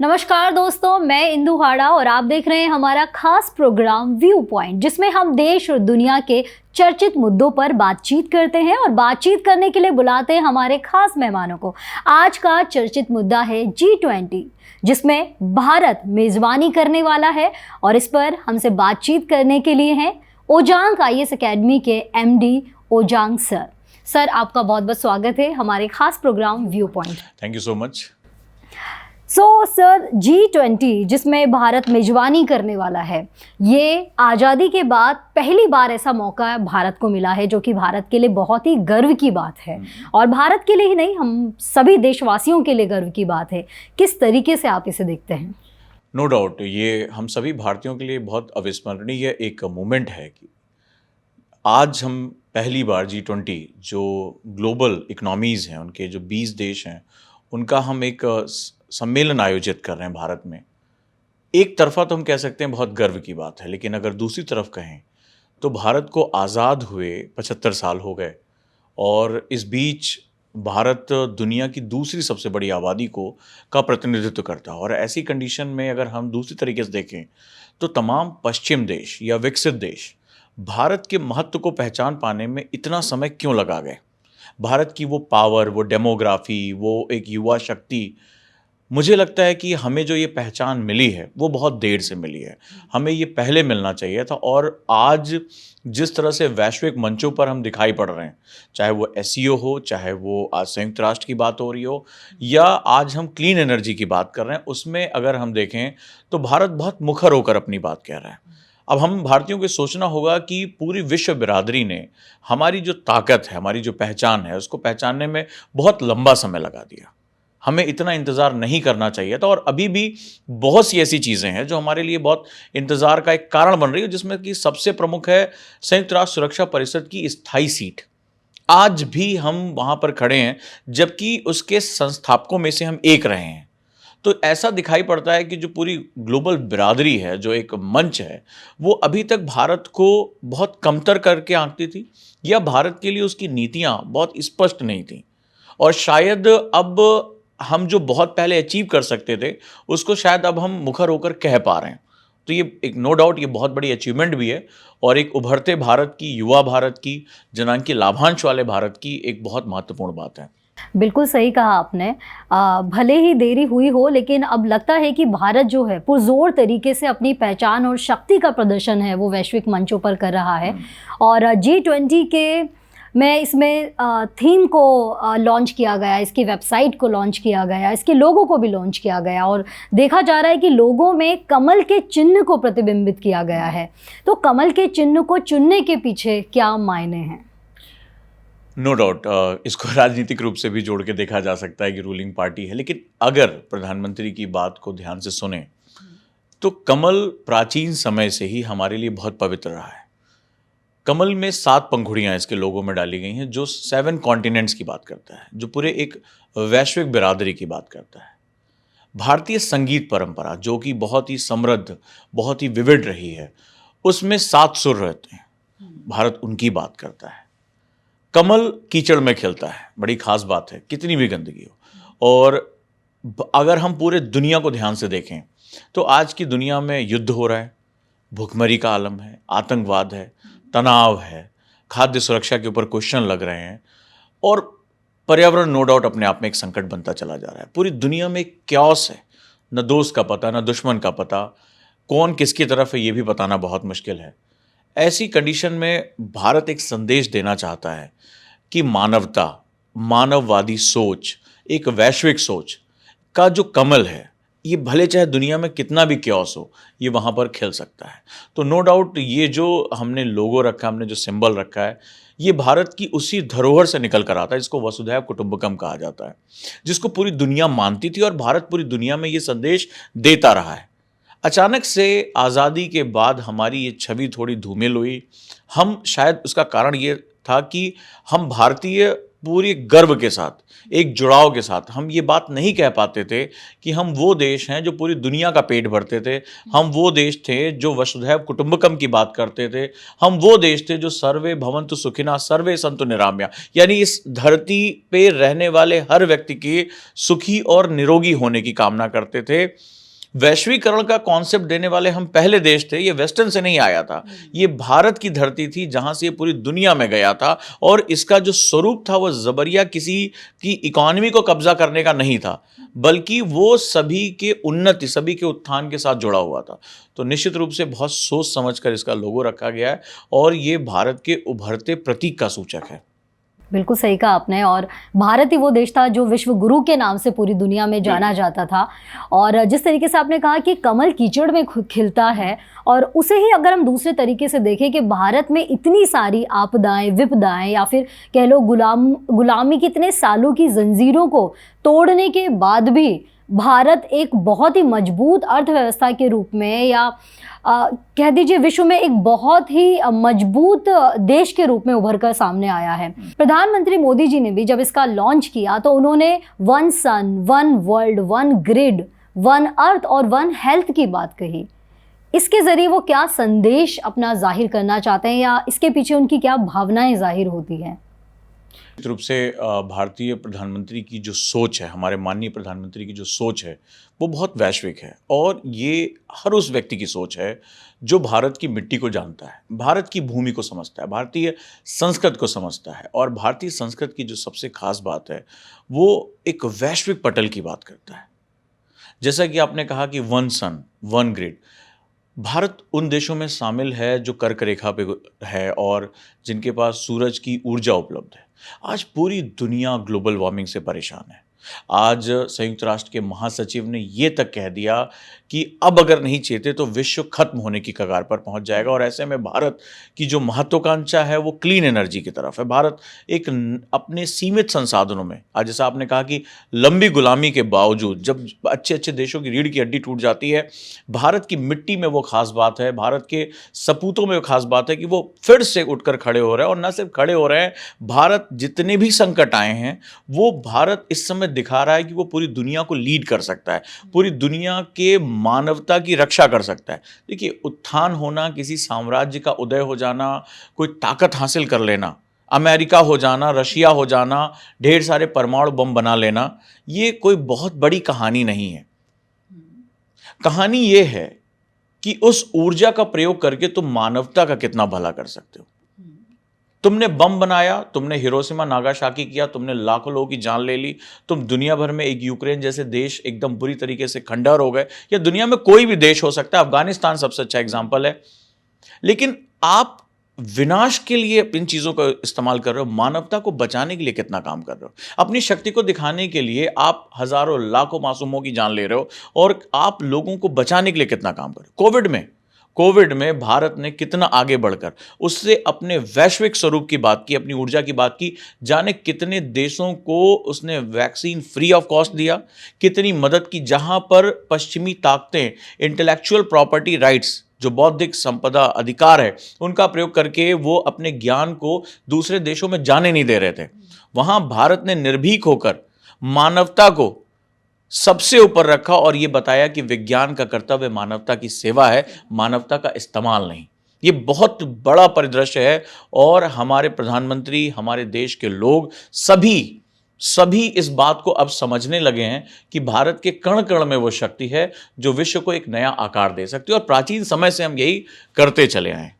नमस्कार दोस्तों, मैं इंदु हाड़ा और आप देख रहे हैं हमारा खास प्रोग्राम व्यू पॉइंट, जिसमें हम देश और दुनिया के चर्चित मुद्दों पर बातचीत करते हैं और बातचीत करने के लिए बुलाते हैं हमारे खास मेहमानों को। आज का चर्चित मुद्दा है G20, जिसमें भारत मेजबानी करने वाला है और इस पर हमसे बातचीत करने के लिए हैं ओजांग IAS अकेडमी के MD ओजांग सर। सर, आपका बहुत बहुत स्वागत है हमारे खास programme view point. Thank you so much. Sir, G20 जिसमें भारत मेजबानी करने वाला है, ये आज़ादी के बाद पहली बार ऐसा मौका भारत को मिला है, जो कि भारत के लिए बहुत ही गर्व की बात है और भारत के लिए ही नहीं, हम सभी देशवासियों के लिए गर्व की बात है। किस तरीके से आप इसे देखते हैं? नो डाउट, ये हम सभी भारतीयों के लिए बहुत अविस्मरणीय एक मोमेंट है कि आज हम पहली बार G20 जो ग्लोबल इकोनॉमीज़ हैं, उनके जो 20 देश हैं, उनका हम एक सम्मेलन आयोजित कर रहे हैं भारत में। एक तरफा तो हम कह सकते हैं बहुत गर्व की बात है, लेकिन अगर दूसरी तरफ कहें तो भारत को आज़ाद हुए 75 साल हो गए और इस बीच भारत दुनिया की दूसरी सबसे बड़ी आबादी का प्रतिनिधित्व करता है। और ऐसी कंडीशन में अगर हम दूसरी तरीके से देखें तो तमाम पश्चिम देश या विकसित देश भारत के महत्व को पहचान पाने में इतना समय क्यों लगा गए। भारत की वो पावर, वो डेमोग्राफी, वो एक युवा शक्ति, मुझे लगता है कि हमें जो ये पहचान मिली है वो बहुत देर से मिली है। हमें ये पहले मिलना चाहिए था। और आज जिस तरह से वैश्विक मंचों पर हम दिखाई पड़ रहे हैं, चाहे वो SCO हो, चाहे वो आज संयुक्त राष्ट्र की बात हो रही हो, या आज हम क्लीन एनर्जी की बात कर रहे हैं, उसमें अगर हम देखें तो भारत बहुत मुखर होकर अपनी बात कह रहा है। अब हम भारतीयों को सोचना होगा कि पूरी विश्व बिरादरी ने हमारी जो ताकत है, हमारी जो पहचान है, उसको पहचानने में बहुत लंबा समय लगा दिया। हमें इतना इंतज़ार नहीं करना चाहिए था। और अभी भी बहुत सी ऐसी चीज़ें हैं जो हमारे लिए बहुत इंतज़ार का एक कारण बन रही है, जिसमें कि सबसे प्रमुख है संयुक्त राष्ट्र सुरक्षा परिषद की स्थायी सीट। आज भी हम वहाँ पर खड़े हैं, जबकि उसके संस्थापकों में से हम एक रहे हैं। तो ऐसा दिखाई पड़ता है कि जो पूरी ग्लोबल बिरादरी है, जो एक मंच है, वो अभी तक भारत को बहुत कमतर करके आंकती थी, या भारत के लिए उसकी नीतियाँ बहुत स्पष्ट नहीं थी। और शायद अब हम जो बहुत पहले अचीव कर सकते थे, उसको शायद अब हम मुखर होकर कह पा रहे हैं। तो ये एक नो डाउट ये बहुत बड़ी अचीवमेंट भी है और एक उभरते भारत की, युवा भारत की, जनांकी लाभांश वाले भारत की एक बहुत महत्वपूर्ण बात है। बिल्कुल सही कहा आपने। भले ही देरी हुई हो, लेकिन अब लगता है कि भारत जो है पुरजोर तरीके से अपनी पहचान और शक्ति का प्रदर्शन है वो वैश्विक मंचों पर कर रहा है। और G20 के में इसमें थीम को लॉन्च किया गया, इसकी वेबसाइट को लॉन्च किया गया, इसके लोगों को भी लॉन्च किया गया और देखा जा रहा है कि लोगों में कमल के चिन्ह को प्रतिबिंबित किया गया है। तो कमल के चिन्ह को चुनने के पीछे क्या मायने हैं? नो डाउट, इसको राजनीतिक रूप से भी जोड़ के देखा जा सकता है कि रूलिंग पार्टी है, लेकिन अगर प्रधानमंत्री की बात को ध्यान से सुने तो कमल प्राचीन समय से ही हमारे लिए बहुत पवित्र रहा है। कमल में 7 पंखुड़ियाँ इसके लोगों में डाली गई हैं, जो 7 कॉन्टिनेंट्स की बात करता है, जो पूरे एक वैश्विक बिरादरी की बात करता है। भारतीय संगीत परंपरा जो कि बहुत ही समृद्ध, बहुत ही विविध रही है, उसमें 7 सुर रहते हैं, भारत उनकी बात करता है। कमल कीचड़ में खिलता है, बड़ी खास बात है, कितनी भी गंदगी हो। और अगर हम पूरे दुनिया को ध्यान से देखें तो आज की दुनिया में युद्ध हो रहा है, भुखमरी का आलम है, आतंकवाद है, तनाव है, खाद्य सुरक्षा के ऊपर क्वेश्चन लग रहे हैं और पर्यावरण नो डाउट अपने आप में एक संकट बनता चला जा रहा है। पूरी दुनिया में क्यास है, न दोस्त का पता, न दुश्मन का पता, कौन किसकी तरफ है ये भी बताना बहुत मुश्किल है। ऐसी कंडीशन में भारत एक संदेश देना चाहता है कि मानवता, मानववादी सोच, एक वैश्विक सोच का जो कमल है, ये भले चाहे दुनिया में कितना भी क्यास हो, ये वहाँ पर खिल सकता है। तो नो डाउट ये जो हमने लोगो रखा, हमने जो सिंबल रखा है, ये भारत की उसी धरोहर से निकल कर आता है, जिसको वसुधैव कुटुंबकम कहा जाता है, जिसको पूरी दुनिया मानती थी और भारत पूरी दुनिया में ये संदेश देता रहा है। अचानक से आज़ादी के बाद हमारी ये छवि थोड़ी धूमिल हुई। हम शायद उसका कारण ये था कि हम भारतीय पूरे गर्व के साथ, एक जुड़ाव के साथ हम ये बात नहीं कह पाते थे कि हम वो देश हैं जो पूरी दुनिया का पेट भरते थे, हम वो देश थे जो वसुधैव कुटुंबकम की बात करते थे, हम वो देश थे जो सर्वे भवन्तु सुखिनः सर्वे सन्तु निरामया, यानी इस धरती पे रहने वाले हर व्यक्ति की सुखी और निरोगी होने की कामना करते थे। वैश्वीकरण का कॉन्सेप्ट देने वाले हम पहले देश थे, ये वेस्टर्न से नहीं आया था, ये भारत की धरती थी जहां से ये पूरी दुनिया में गया था। और इसका जो स्वरूप था वो जबरिया किसी की इकोनॉमी को कब्जा करने का नहीं था, बल्कि वो सभी के उन्नति, सभी के उत्थान के साथ जुड़ा हुआ था। तो निश्चित रूप से बहुत सोच समझकर इसका लोगो रखा गया है और ये भारत के उभरते प्रतीक का सूचक है। बिल्कुल सही कहा आपने। और भारत ही वो देश था जो विश्व गुरु के नाम से पूरी दुनिया में जाना जाता था। और जिस तरीके से आपने कहा कि कमल कीचड़ में खिलता है, और उसे ही अगर हम दूसरे तरीके से देखें कि भारत में इतनी सारी आपदाएं, विपदाएं, या फिर कह लो गुलामी की इतने सालों की जंजीरों को तोड़ने के बाद भी भारत एक बहुत ही मजबूत अर्थव्यवस्था के रूप में, या कह दीजिए विश्व में एक बहुत ही मजबूत देश के रूप में उभर कर सामने आया है। प्रधानमंत्री मोदी जी ने भी जब इसका लॉन्च किया तो उन्होंने one sun, one world, one grid, one earth और वन हेल्थ की बात कही। इसके ज़रिए वो क्या संदेश अपना जाहिर करना चाहते हैं, या इसके पीछे उनकी क्या भावनाएं जाहिर होती हैं? निश्चित रूप से भारतीय प्रधानमंत्री की जो सोच है, हमारे माननीय प्रधानमंत्री की जो सोच है, वो बहुत वैश्विक है। और ये हर उस व्यक्ति की सोच है जो भारत की मिट्टी को जानता है, भारत की भूमि को समझता है, भारतीय संस्कृत को समझता है। और भारतीय संस्कृत की जो सबसे खास बात है, वो एक वैश्विक पटल की बात करता है। जैसा कि आपने कहा कि one sun, one grid, Bharat उन देशों में शामिल है जो कर्क रेखा पे है और जिनके पास सूरज की ऊर्जा उपलब्ध है। आज पूरी दुनिया ग्लोबल वार्मिंग से परेशान है। आज संयुक्त राष्ट्र के महासचिव ने ये तक कह दिया कि अब अगर नहीं चेते तो विश्व खत्म होने की कगार पर पहुंच जाएगा। और ऐसे में भारत की जो महत्वाकांक्षा है वो क्लीन एनर्जी की तरफ है। भारत एक अपने सीमित संसाधनों में, आज जैसा आपने कहा कि लंबी गुलामी के बावजूद जब अच्छे अच्छे देशों की रीढ़ की हड्डी टूट जाती है, भारत की मिट्टी में वो खास बात है, भारत के सपूतों में वो खास बात है कि वो फिर से उठकर खड़े हो रहे हैं। और न सिर्फ खड़े हो रहे हैं, भारत जितने भी संकट आए हैं वो भारत इस समय दिखा रहा है कि वो पूरी दुनिया को लीड कर सकता है, पूरी दुनिया के मानवता की रक्षा कर सकता है। देखिए, उत्थान होना, किसी साम्राज्य का उदय हो जाना, कोई ताकत हासिल कर लेना, अमेरिका हो जाना, रशिया हो जाना, ढेर सारे परमाणु बम बना लेना, ये कोई बहुत बड़ी कहानी नहीं है। कहानी ये है कि उस ऊर्जा का प्रयोग करके तुम मानवता का कितना भला कर सकते हो। तुमने बम बनाया, तुमने हिरोशिमा नागासाकी किया, तुमने लाखों लोगों की जान ले ली, तुम दुनिया भर में, एक यूक्रेन जैसे देश एकदम बुरी तरीके से खंडहर हो गए, या दुनिया में कोई भी देश हो सकता है, अफगानिस्तान सबसे अच्छा एग्जाम्पल है। लेकिन आप विनाश के लिए इन चीज़ों का इस्तेमाल कर रहे हो, मानवता को बचाने के लिए कितना काम कर रहे हो। अपनी शक्ति को दिखाने के लिए आप हजारों लाखों मासूमों की जान ले रहे हो, और आप लोगों को बचाने के लिए कितना काम कर रहे हो। कोविड में भारत ने कितना आगे बढ़कर उससे अपने वैश्विक स्वरूप की बात की, अपनी ऊर्जा की बात की, जाने कितने देशों को उसने वैक्सीन फ्री ऑफ कॉस्ट दिया, कितनी मदद की। जहां पर पश्चिमी ताकतें इंटेलेक्चुअल प्रॉपर्टी राइट्स, जो बौद्धिक संपदा अधिकार है, उनका प्रयोग करके वो अपने ज्ञान को दूसरे देशों में जाने नहीं दे रहे थे, वहां भारत ने निर्भीक होकर मानवता को सबसे ऊपर रखा और ये बताया कि विज्ञान का कर्तव्य मानवता की सेवा है, मानवता का इस्तेमाल नहीं। ये बहुत बड़ा परिदृश्य है और हमारे प्रधानमंत्री, हमारे देश के लोग सभी इस बात को अब समझने लगे हैं कि भारत के कण कण में वो शक्ति है जो विश्व को एक नया आकार दे सकती है। और प्राचीन समय से हम यही करते चले आए।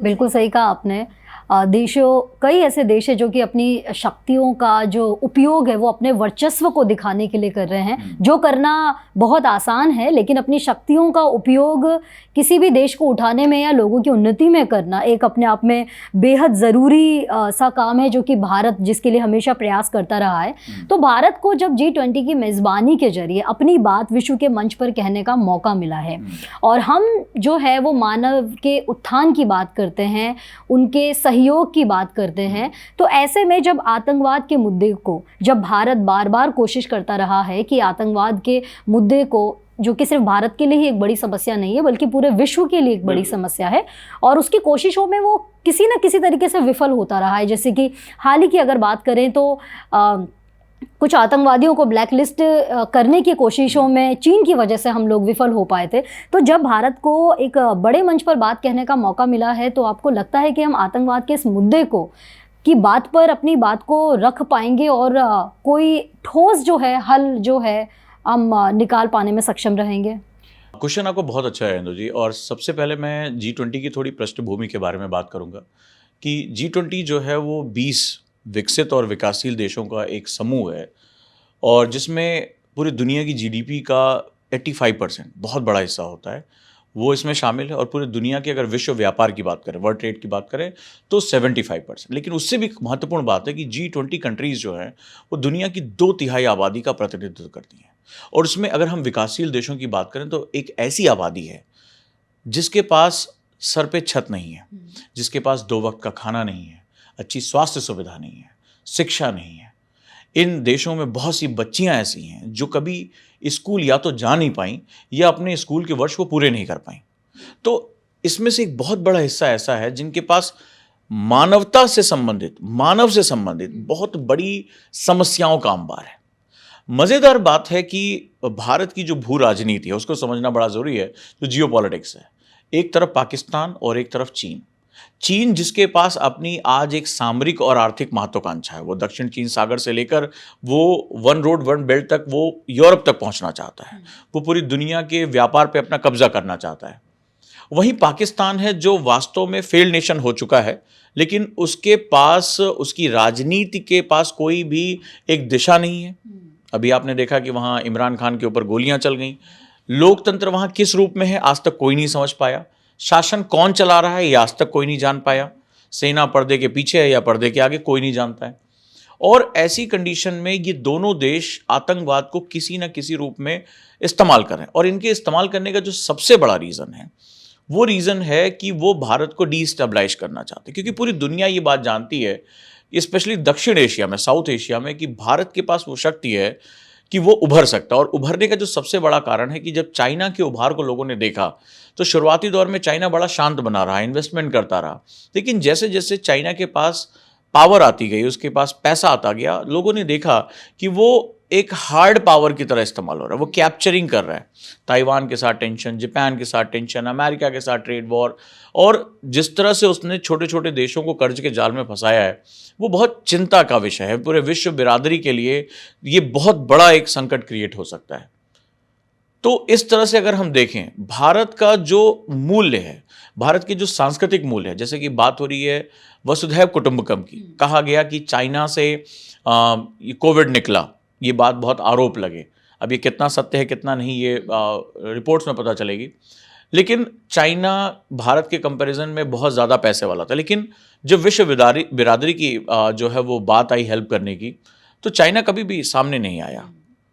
बिल्कुल सही कहा आपने। कई ऐसे देश हैं जो कि अपनी शक्तियों का जो उपयोग है वो अपने वर्चस्व को दिखाने के लिए कर रहे हैं, जो करना बहुत आसान है, लेकिन अपनी शक्तियों का उपयोग किसी भी देश को उठाने में या लोगों की उन्नति में करना एक अपने आप में बेहद ज़रूरी सा काम है, जो कि भारत जिसके लिए हमेशा प्रयास करता रहा है। तो भारत को जब G20 की मेज़बानी के जरिए अपनी बात विश्व के मंच पर कहने का मौका मिला है, और हम जो है वो मानव के उत्थान की बात करते हैं, उनके सहयोग की बात करते हैं, तो ऐसे में जब आतंकवाद के मुद्दे को, जब भारत बार बार कोशिश करता रहा है कि आतंकवाद के मुद्दे को जो कि सिर्फ भारत के लिए ही एक बड़ी समस्या नहीं है बल्कि पूरे विश्व के लिए एक बड़ी समस्या है, और उसकी कोशिशों में वो किसी न किसी तरीके से विफल होता रहा है। जैसे कि हाल ही की अगर बात करें तो कुछ आतंकवादियों को ब्लैकलिस्ट करने की कोशिशों में चीन की वजह से हम लोग विफल हो पाए थे। तो जब भारत को एक बड़े मंच पर बात कहने का मौका मिला है, तो आपको लगता है कि हम आतंकवाद के इस मुद्दे को की बात पर अपनी बात को रख पाएंगे और कोई ठोस जो है हल जो है हम निकाल पाने में सक्षम रहेंगे? क्वेश्चन आपको बहुत अच्छा है इंदु जी। और सबसे पहले मैं G20 की थोड़ी पृष्ठभूमि के बारे में बात करूंगा कि G20 जो है वो 20 विकसित और विकासशील देशों का एक समूह है, और जिसमें पूरी दुनिया की जीडीपी का 85% बहुत बड़ा हिस्सा होता है, वो इसमें शामिल है। और पूरी दुनिया के अगर विश्व व्यापार की बात करें, वर्ल्ड ट्रेड की बात करें, तो 75%। लेकिन उससे भी महत्वपूर्ण बात है कि G20 कंट्रीज़ जो हैं वो दुनिया की 2/3 आबादी का प्रतिनिधित्व करती हैं। और उसमें अगर हम विकासशील देशों की बात करें तो एक ऐसी आबादी है जिसके पास सर पे छत नहीं है, जिसके पास 2 वक्त का खाना नहीं है, अच्छी स्वास्थ्य सुविधा नहीं है, शिक्षा नहीं है। इन देशों में बहुत सी बच्चियां ऐसी हैं जो कभी स्कूल या तो जा नहीं पाई या अपने स्कूल के वर्ष को पूरे नहीं कर पाई। तो इसमें से एक बहुत बड़ा हिस्सा ऐसा है जिनके पास मानवता से संबंधित, मानव से संबंधित बहुत बड़ी समस्याओं का अंबार है। मज़ेदार बात है कि भारत की जो भू राजनीति है उसको समझना बड़ा ज़रूरी है, जो जियोपॉलिटिक्स है। एक तरफ पाकिस्तान और एक तरफ चीन। चीन जिसके पास अपनी आज एक सामरिक और आर्थिक महत्वाकांक्षा है, वो दक्षिण चीन सागर से लेकर वो वन रोड वन बेल्ट तक वो यूरोप तक पहुंचना चाहता है, वो पूरी दुनिया के व्यापार पे अपना कब्जा करना चाहता है। वहीं पाकिस्तान है जो वास्तव में फेल्ड नेशन हो चुका है, लेकिन उसके पास, उसकी राजनीति के पास कोई भी एक दिशा नहीं है। अभी आपने देखा कि वहाँ इमरान खान के ऊपर गोलियां चल गई। लोकतंत्र वहाँ किस रूप में है आज तक कोई नहीं समझ पाया। शासन कौन चला रहा है ये आज तक कोई नहीं जान पाया। सेना पर्दे के पीछे है या पर्दे के आगे, कोई नहीं जानता है। और ऐसी कंडीशन में ये दोनों देश आतंकवाद को किसी न किसी रूप में इस्तेमाल कर रहे हैं। और इनके इस्तेमाल करने का जो सबसे बड़ा रीज़न है वो रीज़न है कि वो भारत को डीस्टेबलाइज करना चाहते हैं, क्योंकि पूरी दुनिया ये बात जानती है, स्पेशली दक्षिण एशिया में, साउथ एशिया में, कि भारत के पास वो शक्ति है कि वो उभर सकता है। और उभरने का जो सबसे बड़ा कारण है कि जब चाइना के उभार को लोगों ने देखा तो शुरुआती दौर में चाइना बड़ा शांत बना रहा, इन्वेस्टमेंट करता रहा। लेकिन जैसे जैसे चाइना के पास पावर आती गई, उसके पास पैसा आता गया, लोगों ने देखा कि वो एक हार्ड पावर की तरह इस्तेमाल हो रहा है, वो कैप्चरिंग कर रहा है। ताइवान के साथ टेंशन, जापान के साथ टेंशन, अमेरिका के साथ ट्रेड वॉर, और जिस तरह से उसने छोटे छोटे देशों को कर्ज के जाल में फंसाया है, वो बहुत चिंता का विषय है। पूरे विश्व बिरादरी के लिए ये बहुत बड़ा एक संकट क्रिएट हो सकता है। तो इस तरह से अगर हम देखें, भारत का जो मूल्य है, भारत के जो सांस्कृतिक मूल्य है, जैसे कि बात हो रही है वसुधैव कुटुंबकम की, कहा गया कि चाइना से कोविड निकला, ये बात बहुत आरोप लगे। अब ये कितना सत्य है कितना नहीं ये रिपोर्ट्स में पता चलेगी। लेकिन चाइना भारत के कंपैरिजन में बहुत ज़्यादा पैसे वाला था। लेकिन जब विश्व बिरादरी की जो है वो बात आई हेल्प करने की, तो चाइना कभी भी सामने नहीं आया।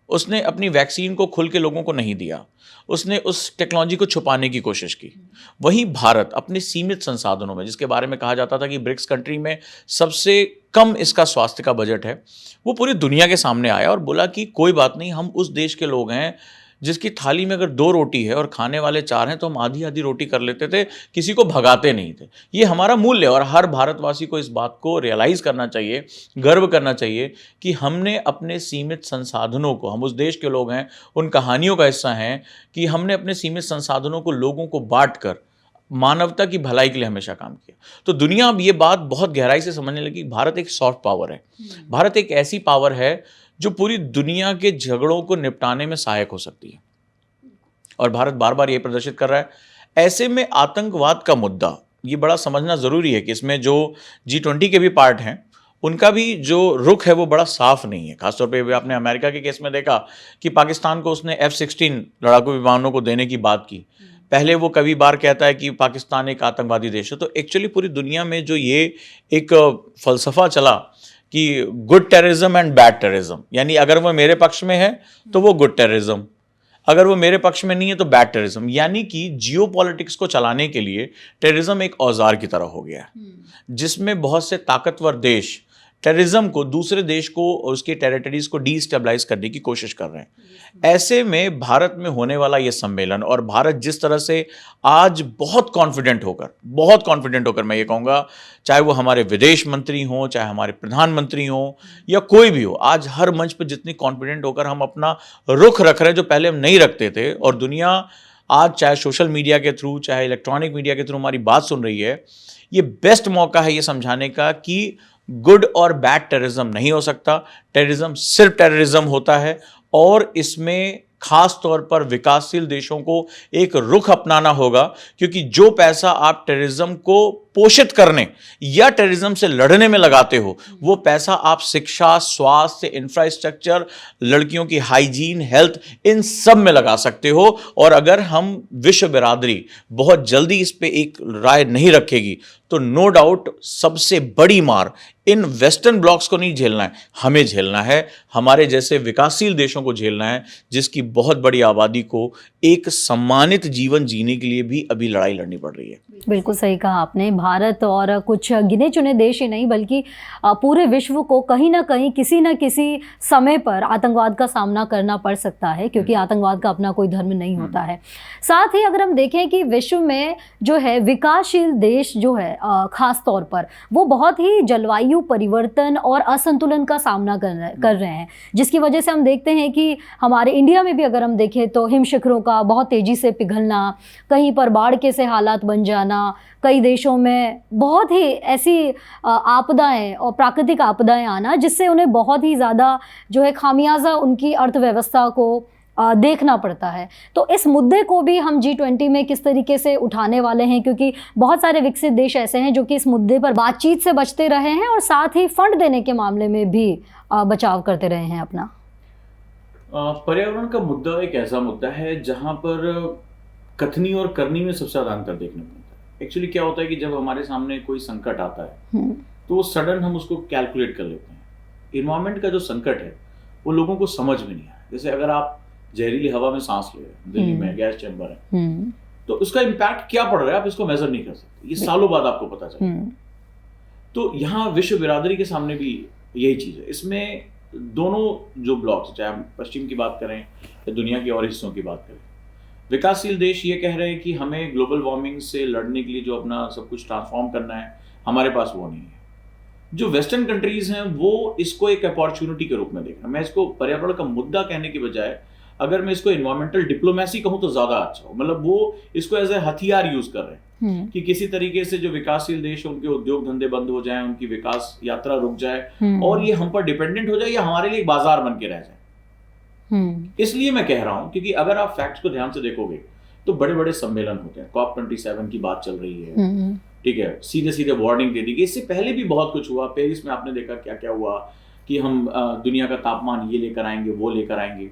उसने अपनी वैक्सीन को खुल के लोगों को नहीं दिया, उसने उस टेक्नोलॉजी को छुपाने की कोशिश की। वहीं भारत अपने सीमित संसाधनों में, जिसके बारे में कहा जाता था कि ब्रिक्स कंट्री में सबसे कम इसका स्वास्थ्य का बजट है, वो पूरी दुनिया के सामने आया और बोला कि कोई बात नहीं, हम उस देश के लोग हैं जिसकी थाली में अगर 2 रोटी है और खाने वाले 4 हैं तो हम आधी आधी रोटी कर लेते थे, किसी को भगाते नहीं थे। ये हमारा मूल्य है और हर भारतवासी को इस बात को रियलाइज़ करना चाहिए, गर्व करना चाहिए कि हमने अपने सीमित संसाधनों को, हम उस देश के लोग हैं, उन कहानियों का हिस्सा हैं कि हमने अपने सीमित संसाधनों को लोगों को बांट कर मानवता की भलाई के लिए हमेशा काम किया। तो दुनिया अब ये बात बहुत गहराई से समझने लगी, भारत एक सॉफ्ट पावर है। भारत एक ऐसी पावर है जो पूरी दुनिया के झगड़ों को निपटाने में सहायक हो सकती है, और भारत बार बार ये प्रदर्शित कर रहा है। ऐसे में आतंकवाद का मुद्दा ये बड़ा समझना ज़रूरी है कि इसमें जो G20 के भी पार्ट हैं उनका भी जो रुख है वो बड़ा साफ नहीं है। खासतौर पे आपने अमेरिका के केस में देखा कि पाकिस्तान को उसने F-16 लड़ाकू विमानों को देने की बात की। पहले वो कभी बार कहता है कि पाकिस्तान एक आतंकवादी देश है। तो एक्चुअली पूरी दुनिया में जो ये एक फ़लसफ़ा चला कि good terrorism and bad terrorism, यानी अगर वो मेरे पक्ष में है तो वो गुड टेररिज्म, अगर वो मेरे पक्ष में नहीं है तो बैड टेररिज्म। यानी कि जियोपॉलिटिक्स को चलाने के लिए टेररिज्म एक औजार की तरह हो गया है, जिसमें बहुत से ताकतवर देश टेररिज्म को, दूसरे देश को और उसके टेरिटरीज को डीस्टेबलाइज करने की कोशिश कर रहे हैं। ऐसे में भारत में होने वाला ये सम्मेलन, और भारत जिस तरह से आज बहुत कॉन्फिडेंट होकर मैं ये कहूँगा, चाहे वो हमारे विदेश मंत्री हों, चाहे हमारे प्रधानमंत्री हों या कोई भी हो, आज हर मंच पर जितनी कॉन्फिडेंट होकर हम अपना रुख रख रहे हैं जो पहले हम नहीं रखते थे, और दुनिया आज चाहे सोशल मीडिया के थ्रू, चाहे इलेक्ट्रॉनिक मीडिया के थ्रू हमारी बात सुन रही है, ये बेस्ट मौका है ये समझाने का कि गुड और बैड टेररिज्म नहीं हो सकता। टेररिज्म सिर्फ टेररिज्म होता है, और इसमें खास तौर पर विकासशील देशों को एक रुख अपनाना होगा, क्योंकि जो पैसा आप टेररिज्म को पोषित करने या टेररिज्म से लड़ने में लगाते हो, वो पैसा आप शिक्षा, स्वास्थ्य, इंफ्रास्ट्रक्चर, लड़कियों की हाइजीन, हेल्थ, इन सब में लगा सकते हो। और अगर हम विश्व बिरादरी बहुत जल्दी इस पे एक राय नहीं रखेगी तो नो डाउट सबसे बड़ी मार इन वेस्टर्न ब्लॉक्स को नहीं झेलना है, हमें झेलना है, हमारे जैसे विकासशील देशों को झेलना है, जिसकी बहुत बड़ी आबादी को एक सम्मानित जीवन जीने के लिए भी अभी लड़ाई लड़नी पड़ रही है। बिल्कुल सही कहा आपने। भारत और कुछ गिने चुने देश ही नहीं बल्कि पूरे विश्व को कहीं ना कहीं किसी न किसी समय पर आतंकवाद का सामना करना पड़ सकता है, क्योंकि आतंकवाद का अपना कोई धर्म नहीं होता है। साथ ही अगर हम देखें कि विश्व में जो है विकासशील देश जो है खास तौर पर वो बहुत ही जलवायु परिवर्तन और असंतुलन का सामना कर रहे हैं, जिसकी वजह से हम देखते हैं कि हमारे इंडिया में भी अगर हम देखें तो हिम शिखरों का बहुत तेज़ी से पिघलना, कहीं पर बाढ़ के से हालात बन जाना, कई देशों में बहुत ही ऐसी आपदाएं और प्राकृतिक आपदाएं आना, जिससे उन्हें बहुत ही ज़्यादा जो है खामियाजा उनकी अर्थव्यवस्था को देखना पड़ता है। तो इस मुद्दे को भी हम G20 में किस तरीके से उठाने वाले हैं, क्योंकि बहुत सारे विकसित देश ऐसे हैं जो कि इस मुद्दे पर बातचीत से बचते रहे हैं और साथ ही फंड देने के मामले में भी बचाव करते रहे हैं अपना। पर्यावरण का मुद्दा एक ऐसा मुद्दा है जहां पर कथनी और करनी में सबसे ज़्यादा अंतर देखने को मिलता है। एक्चुअली क्या होता है कि जब हमारे सामने कोई संकट आता है तो सडन हम उसको कैलकुलेट कर लेते हैं। इन्वायरमेंट का जो संकट है वो लोगों को समझ में नहीं आया। जैसे अगर आप जहरीली हवा में सांस ले रहे हैं, दिल्ली में गैस चैम्बर है, तो उसका इम्पैक्ट क्या पड़ रहा है आप इसको मेजर नहीं कर सकते, ये सालों बाद आपको पता चलेगा। तो यहाँ विश्व बिरादरी के सामने भी यही चीज़ है। इसमें दोनों जो ब्लॉक्स, चाहे हम पश्चिम की बात करें या दुनिया के और हिस्सों की बात करें, विकासशील देश ये कह रहे हैं कि हमें ग्लोबल वार्मिंग से लड़ने के लिए जो अपना सब कुछ ट्रांसफॉर्म करना है, हमारे पास वो नहीं है। जो वेस्टर्न कंट्रीज हैं वो इसको एक अपॉर्चुनिटी के रूप में देख रहे हैं। मैं इसको पर्यावरण का मुद्दा कहने के बजाय अगर मैं इसको इन्वायरमेंटल डिप्लोमेसी कहूँ तो ज्यादा अच्छा हो। मतलब वो इसको एज ए हथियार यूज कर रहे हैं कि किसी तरीके से जो विकासशील देश है उनके उद्योग धंधे बंद हो जाएं, उनकी विकास यात्रा रुक जाए और ये हम पर डिपेंडेंट हो जाए या हमारे लिए एक बाजार बन के रह जाए। इसलिए मैं कह रहा हूं क्योंकि अगर आप फैक्ट्स को ध्यान से देखोगे तो बड़े बड़े सम्मेलन होते हैं, COP27 की बात चल रही है, ठीक है, सीधे सीधे वार्निंग दे दी गई। इससे पहले भी बहुत कुछ हुआ। पेरिस में आपने देखा क्या क्या हुआ कि हम दुनिया का तापमान ये लेकर आएंगे, वो लेकर आएंगे।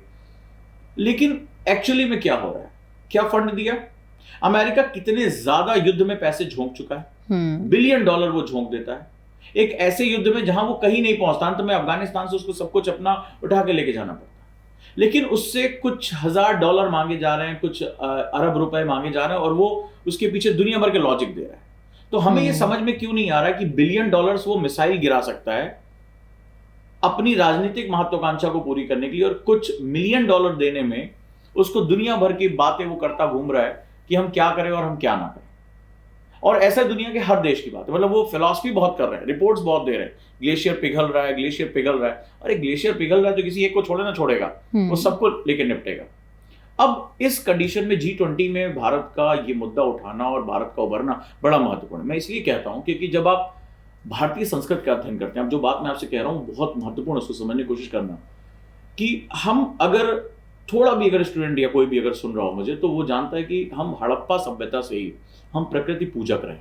लेकिन एक्चुअली में क्या हो रहा है? क्या फंड दिया? अमेरिका कितने ज्यादा युद्ध में पैसे झोंक चुका है, $1 बिलियन वो झोंक देता है एक ऐसे युद्ध में जहां वो कहीं नहीं पहुंचता। अंत में अफगानिस्तान से उसको सब कुछ अपना उठा के लेके जाना पड़ता है, लेकिन उससे कुछ $1000 मांगे जा रहे हैं, कुछ अरब रुपए मांगे जा रहे हैं, और वो उसके पीछे दुनिया भर के लॉजिक दे रहा है। तो हमें ये समझ में क्यों नहीं आ रहा कि $1 बिलियन वो मिसाइल गिरा सकता है अपनी राजनीतिक महत्वाकांक्षा को पूरी करने के लिए, और कुछ $1 मिलियन देने में उसको दुनिया भर की बातें वो करता घूम रहा है कि हम क्या करें और हम क्या ना करें। और ऐसा दुनिया के हर देश की बात है। मतलब वो फिलॉसफी बहुत कर रहे हैं, रिपोर्ट्स बहुत दे रहे हैं, ग्लेशियर पिघल रहा है, ग्लेशियर पिघल रहा है। अरे ग्लेशियर पिघल रहा है तो किसी एक को छोड़े ना छोड़ेगा, वो सबको लेके निपटेगा। अब इस कंडीशन में G20 में भारत का ये मुद्दा उठाना और भारत का उभरना बड़ा महत्वपूर्ण है। मैं इसलिए कहता हूं क्योंकि जब आप भारतीय संस्कृति का अध्ययन करते हैं, अब जो बात मैं आपसे कह रहा हूं बहुत महत्वपूर्ण, उसको समझने की कोशिश करना कि हम अगर थोड़ा भी अगर स्टूडेंट या कोई भी अगर सुन रहा हो मुझे, तो वो जानता है कि हम हड़प्पा सभ्यता से ही हम प्रकृति पूजक रहे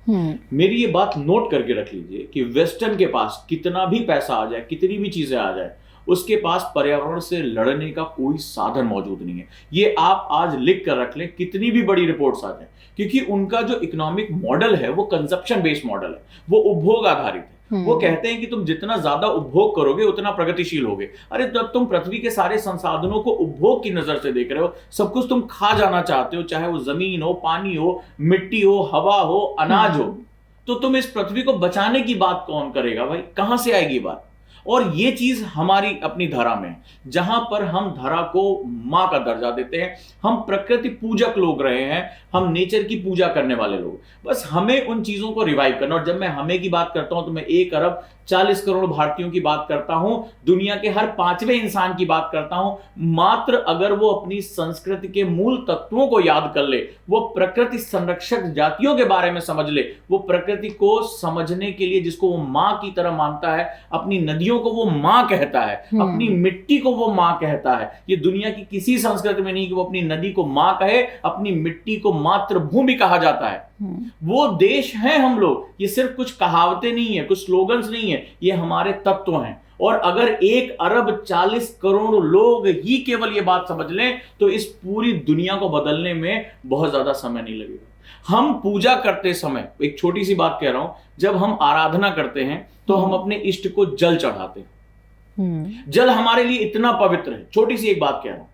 हैं। मेरी ये बात नोट करके रख लीजिए कि वेस्टर्न के पास कितना भी पैसा आ जाए, कितनी भी चीजें आ जाए, उसके पास पर्यावरण से लड़ने का कोई साधन मौजूद नहीं है। ये आप आज लिख कर रख लें, कितनी भी बड़ी रिपोर्ट्स आ जाए, क्योंकि उनका जो इकोनॉमिक मॉडल है वो कंजप्शन बेस्ड मॉडल है, वो उपभोग आधारित है। वो कहते हैं कि तुम जितना ज्यादा उपभोग करोगे उतना प्रगतिशील होगे। अरे जब तुम पृथ्वी के सारे संसाधनों को उपभोग की नजर से देख रहे हो, सब कुछ तुम खा जाना चाहते हो, चाहे वो जमीन हो, पानी हो, मिट्टी हो, हवा हो, अनाज हो, तो तुम इस पृथ्वी को बचाने की बात कौन करेगा भाई? कहां से आएगी बात? और ये चीज हमारी अपनी धरा में है, जहां पर हम धरा को मां का दर्जा देते हैं। हम प्रकृति पूजक लोग रहे हैं, हम नेचर की पूजा करने वाले लोग। बस हमें उन चीजों को रिवाइव करना। और जब मैं हमें की बात करता हूं तो मैं 1 अरब 40 करोड़ भारतीयों की बात करता हूं, दुनिया के हर 5वें इंसान की बात करता हूं। मात्र अगर वो अपनी संस्कृति के मूल तत्वों को याद कर ले, वो प्रकृति संरक्षक जातियों के बारे में समझ ले, वो प्रकृति को समझने के लिए जिसको वो मां की तरह मानता है, अपनी नदियों को वो मां कहता है, अपनी मिट्टी को वो मां कहता है। ये दुनिया की किसी संस्कृति में नहीं कि वो अपनी नदी को मां कहे, अपनी मिट्टी को मातृभूमि कहा जाता है। वो देश हैं हम लोग। ये सिर्फ कुछ कहावतें नहीं है, कुछ स्लोगन्स नहीं है, ये हमारे तत्व हैं। और अगर 1 अरब 40 करोड़ लोग ही केवल ये बात समझ लें तो इस पूरी दुनिया को बदलने में बहुत ज्यादा समय नहीं लगेगा। हम पूजा करते समय, एक छोटी सी बात कह रहा हूं, जब हम आराधना करते हैं तो हम अपने इष्ट को जल चढ़ाते हैं। जल हमारे लिए इतना पवित्र है। छोटी सी एक बात कह रहा हूं,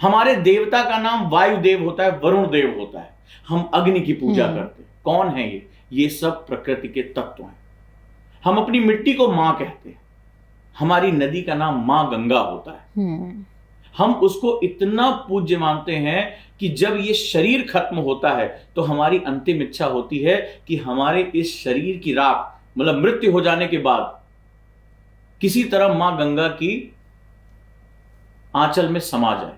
हमारे देवता का नाम वायुदेव होता है, वरुण देव होता है। हम अग्नि की पूजा करते हैं। कौन है ये सब प्रकृति के तत्व हैं। हम अपनी मिट्टी को मां कहते हैं। हमारी नदी का नाम मां गंगा होता है। हम उसको इतना पूज्य मानते हैं कि जब ये शरीर खत्म होता है तो हमारी अंतिम इच्छा होती है कि हमारे इस शरीर की राख, मतलब मृत्यु हो जाने के बाद, किसी तरह मां गंगा की आंचल में समा जाए।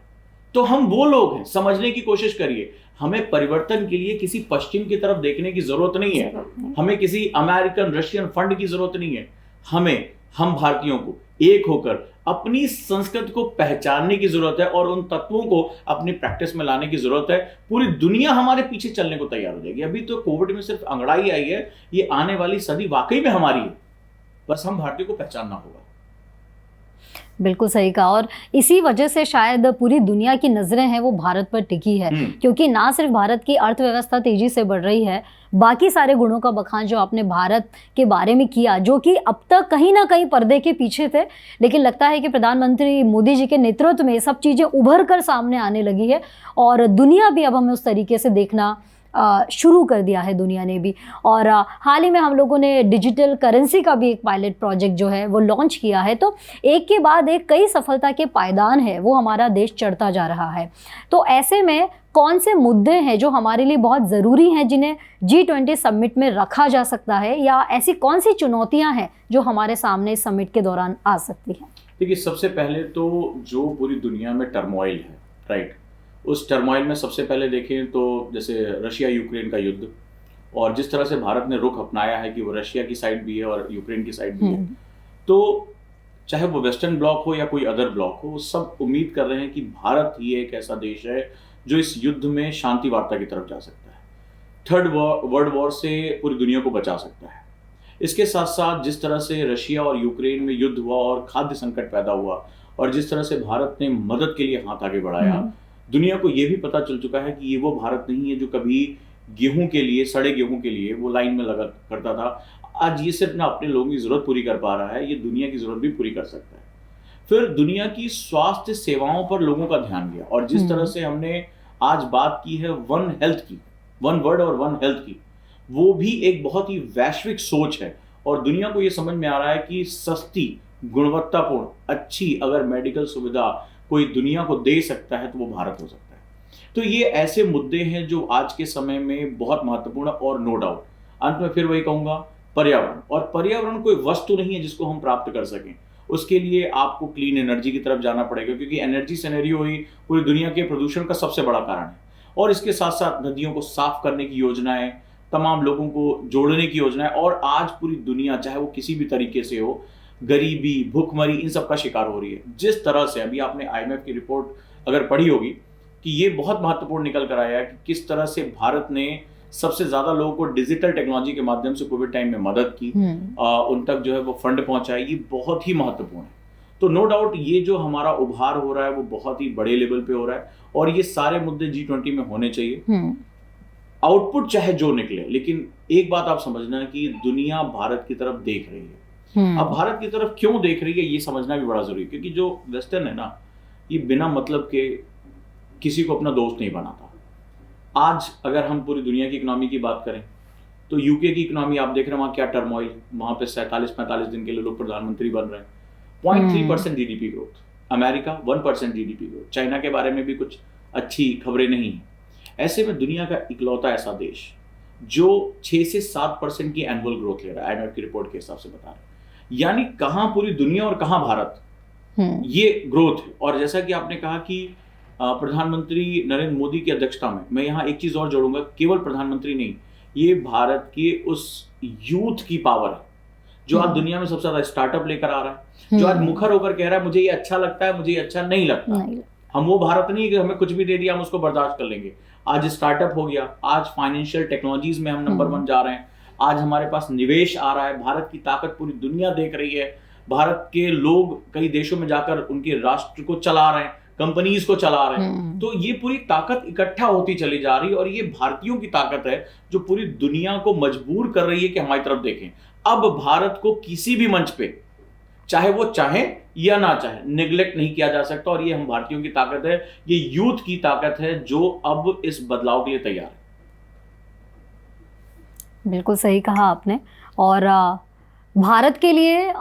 तो हम वो लोग हैं। समझने की कोशिश करिए। हमें परिवर्तन के लिए किसी पश्चिम की तरफ देखने की जरूरत नहीं है। हमें किसी अमेरिकन रशियन फंड की जरूरत नहीं है। हम भारतीयों को एक होकर अपनी संस्कृति को पहचानने की जरूरत है और उन तत्वों को अपनी प्रैक्टिस में लाने की जरूरत है। पूरी दुनिया हमारे पीछे चलने को तैयार हो जाएगी। अभी तो कोविड में सिर्फ अंगड़ाई आई है, ये आने वाली सदी वाकई में हमारी है। बस हम भारतीयों को पहचानना होगा। बिल्कुल सही कहा। और इसी वजह से शायद पूरी दुनिया की नज़रें हैं वो भारत पर टिकी है, क्योंकि ना सिर्फ भारत की अर्थव्यवस्था तेजी से बढ़ रही है, बाकी सारे गुणों का बखान जो आपने भारत के बारे में किया, जो कि अब तक कहीं ना कहीं पर्दे के पीछे थे, लेकिन लगता है कि प्रधानमंत्री मोदी जी के नेतृत्व में सब चीज़ें उभर कर सामने आने लगी है और दुनिया भी अब हमें उस तरीके से देखना शुरू कर दिया है, दुनिया ने भी। और हाल ही में हम लोगों ने डिजिटल करेंसी का भी एक पायलट प्रोजेक्ट जो है वो लॉन्च किया है। तो एक के बाद एक कई सफलता के पायदान है वो हमारा देश चढ़ता जा रहा है। तो ऐसे में कौन से मुद्दे हैं जो हमारे लिए बहुत ज़रूरी हैं, जिन्हें G20 समिट में रखा जा सकता है, या ऐसी कौन सी चुनौतियाँ हैं जो हमारे सामने इस समिट के दौरान आ सकती हैं? देखिए, सबसे पहले तो जो पूरी दुनिया में टर्मोइल है, राइट, उस टर्मोइल में सबसे पहले देखें तो जैसे रशिया यूक्रेन का युद्ध, और जिस तरह से भारत ने रुख अपनाया है कि वो रशिया की साइड भी है और यूक्रेन की साइड भी है, तो चाहे वो वेस्टर्न ब्लॉक हो या कोई अदर ब्लॉक हो, वो सब उम्मीद कर रहे हैं कि भारत ही एक ऐसा देश है जो इस युद्ध में शांति वार्ता की तरफ जा सकता है, थर्ड वर्ल्ड वॉर से पूरी दुनिया को बचा सकता है। इसके साथ साथ जिस तरह से रशिया और यूक्रेन में युद्ध हुआ और खाद्य संकट पैदा हुआ, और जिस तरह से भारत ने मदद के लिए हाथ आगे बढ़ाया, दुनिया को ये भी पता चल चुका है कि ये वो भारत नहीं है जो कभी गेहूं के लिए, सड़े गेहूं के लिए वो लाइन में लगा करता था। आज ये सिर्फ ना अपने लोगों की जरूरत पूरी कर पा रहा है, ये दुनिया की जरूरत भी पूरी कर सकता है। फिर दुनिया की स्वास्थ्य सेवाओं पर लोगों का ध्यान गया, और जिस तरह से हमने आज बात की है वन हेल्थ की, वन वर्ल्ड और वन हेल्थ की, वो भी एक बहुत ही वैश्विक सोच है। और दुनिया को ये समझ में आ रहा है कि सस्ती, गुणवत्तापूर्ण, अच्छी अगर मेडिकल सुविधा कोई दुनिया को दे सकता है तो वो भारत हो सकता है। तो ये ऐसे मुद्दे हैं जो आज के समय में बहुत महत्वपूर्ण है। और नो डाउट, अंत में फिर वही कहूँगा, पर्यावरण। और पर्यावरण कोई वस्तु नहीं है जिसको हम प्राप्त कर सकें। उसके लिए आपको क्लीन एनर्जी की तरफ जाना पड़ेगा, क्योंकि एनर्जी सिनेरियो ही पूरी दुनिया के प्रदूषण का सबसे बड़ा कारण है। और इसके साथ साथ नदियों को साफ करने की योजनाएं, तमाम लोगों को जोड़ने की योजनाएं। और आज पूरी दुनिया, चाहे वो किसी भी तरीके से हो, गरीबी, भूखमरी, इन सब का शिकार हो रही है। जिस तरह से अभी आपने IMF की रिपोर्ट अगर पढ़ी होगी कि ये बहुत महत्वपूर्ण निकल कर आया है कि किस तरह से भारत ने सबसे ज्यादा लोगों को डिजिटल टेक्नोलॉजी के माध्यम से कोविड टाइम में मदद की, उन तक जो है वो फंड पहुंचाए, ये बहुत ही महत्वपूर्ण है। तो नो डाउट ये जो हमारा उभार हो रहा है वो बहुत ही बड़े लेवल पे हो रहा है, और ये सारे मुद्दे G20 में होने चाहिए। आउटपुट चाहे जो निकले, लेकिन एक बात आप समझना कि दुनिया भारत की तरफ देख रही है। अब भारत की तरफ क्यों देख रही है ये समझना भी बड़ा जरूरी है, क्योंकि जो वेस्टर्न है ना, ये बिना मतलब के किसी को अपना दोस्त नहीं बनाता। आज अगर हम पूरी दुनिया की इकोनॉमी की बात करें तो यूके की इकोनॉमी आप देख रहे हैं, वहाँ क्या टर्मोइल, वहाँ पे 47-45 दिन के लिए लोग प्रधानमंत्री बन रहे हैं। 0.3% GDP growth, America 1% GDP growth, China के बारे में भी कुछ अच्छी खबरें नहीं है। ऐसे में दुनिया का इकलौता ऐसा देश जो 6 से 7% की एनुअल ग्रोथ ले रहा है, आईएमएफ की रिपोर्ट के हिसाब से बता रहे हैं। यानी कहाँ पूरी दुनिया और कहाँ भारत, ये ग्रोथ है। और जैसा कि आपने कहा कि प्रधानमंत्री नरेंद्र मोदी की अध्यक्षता में, मैं यहाँ एक चीज और जोड़ूंगा, केवल प्रधानमंत्री नहीं, ये भारत के उस यूथ की पावर है जो आज दुनिया में सबसे ज्यादा स्टार्टअप लेकर आ रहा है, जो आज मुखर होकर कह रहा है मुझे ये अच्छा लगता है, मुझे ये अच्छा नहीं लगता। हम वो भारत नहीं है कि हमें कुछ भी दे दिया हम उसको बर्दाश्त कर लेंगे। आज स्टार्टअप हो गया, आज फाइनेंशियल टेक्नोलॉजीज में हम नंबर 1 जा रहे हैं, आज हमारे पास निवेश आ रहा है, भारत की ताकत पूरी दुनिया देख रही है, भारत के लोग कई देशों में जाकर उनके राष्ट्र को चला रहे हैं, कंपनीज को चला रहे हैं। तो ये पूरी ताकत इकट्ठा होती चली जा रही है और ये भारतीयों की ताकत है जो पूरी दुनिया को मजबूर कर रही है कि हमारी तरफ देखें। अब भारत को किसी भी मंच पे, चाहे वो चाहे या ना चाहे, नेग्लेक्ट नहीं किया जा सकता। और ये हम भारतीयों की ताकत है, ये यूथ की ताकत है जो अब इस बदलाव के लिए तैयार है। बिल्कुल सही कहा आपने। और भारत के लिए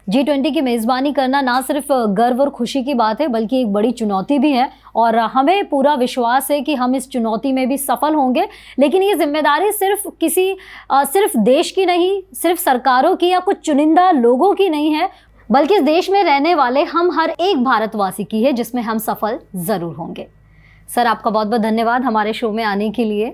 G20 की मेज़बानी करना ना सिर्फ गर्व और खुशी की बात है, बल्कि एक बड़ी चुनौती भी है। और हमें पूरा विश्वास है कि हम इस चुनौती में भी सफल होंगे। लेकिन ये जिम्मेदारी सिर्फ देश की नहीं, सिर्फ सरकारों की या कुछ चुनिंदा लोगों की नहीं है, बल्कि इस देश में रहने वाले हम हर एक भारतवासी की है, जिसमें हम सफल ज़रूर होंगे। सर, आपका बहुत बहुत धन्यवाद हमारे शो में आने के लिए।